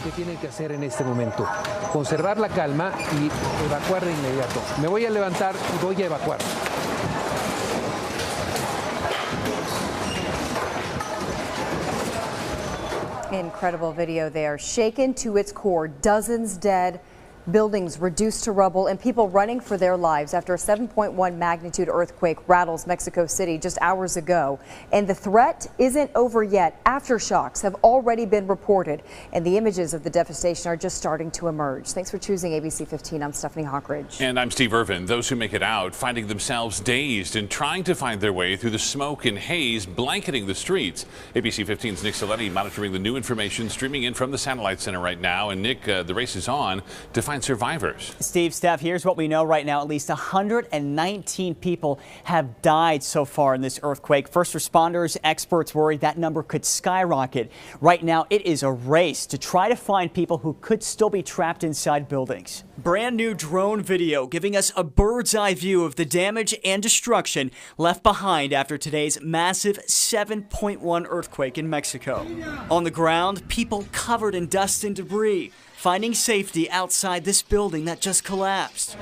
que tienen que hacer en este momento. Conservar la calma y evacuar de inmediato. Me voy a levantar y voy a evacuar. Incredible video there. Shaken to its core, dozens dead, buildings reduced to rubble, and people running for their lives after a 7.1 magnitude earthquake rattles Mexico City just hours ago. And the threat isn't over yet. Aftershocks have already been reported, and the images of the devastation are just starting to emerge. Thanks for choosing ABC 15. I'm Stephanie Hockridge. And I'm Steve Irvin. Those who make it out finding themselves dazed and trying to find their way through the smoke and haze blanketing the streets. ABC 15's Nick Saletti monitoring the new information streaming in from the Satellite Center right now. And Nick, the race is on to find survivors. Steve, Steph, here's what we know right now. At least 119 people have died so far in this earthquake. First responders, experts worried that number could skyrocket. Right now, it is a race to try to find people who could still be trapped inside buildings. Brand new drone video giving us a bird's eye view of the damage and destruction left behind after today's massive 7.1 earthquake in Mexico. On the ground, people covered in dust and debris, finding safety outside this building that just collapsed.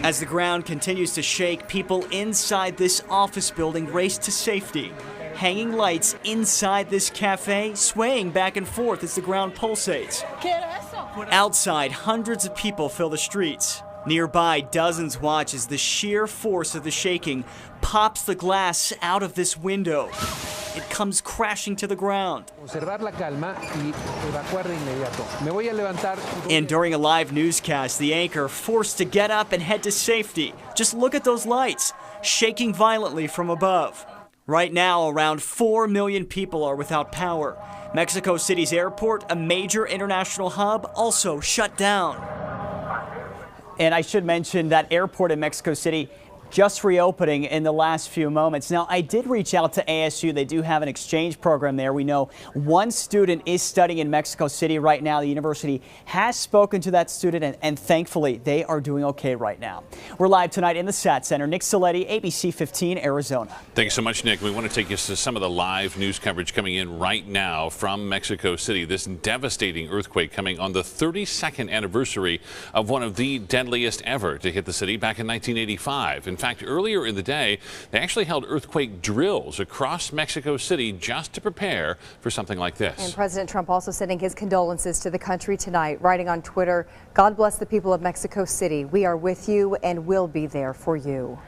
As the ground continues to shake, people inside this office building race to safety. Hanging lights inside this cafe swaying back and forth as the ground pulsates. Outside, hundreds of people fill the streets. Nearby, dozens watch as the sheer force of the shaking pops the glass out of this window. It comes crashing to the ground. And during a live newscast, the anchor forced to get up and head to safety. Just look at those lights, shaking violently from above. Right now, around 4 million people are without power. Mexico City's airport, a major international hub, also shut down. And I should mention that airport in Mexico City just reopening in the last few moments. Now, I did reach out to ASU. They do have an exchange program there. We know one student is studying in Mexico City right now. The university has spoken to that student, and thankfully, they are doing okay right now. We're live tonight in the SAT Center. Nick Saletti, ABC 15, Arizona. Thank you so much, Nick. We want to take you to some of the live news coverage coming in right now from Mexico City. This devastating earthquake coming on the 32nd anniversary of one of the deadliest ever to hit the city back in 1985. In fact, earlier in the day, they actually held earthquake drills across Mexico City just to prepare for something like this. And President Trump also sending his condolences to the country tonight, writing on Twitter, "God bless the people of Mexico City. We are with you and will be there for you."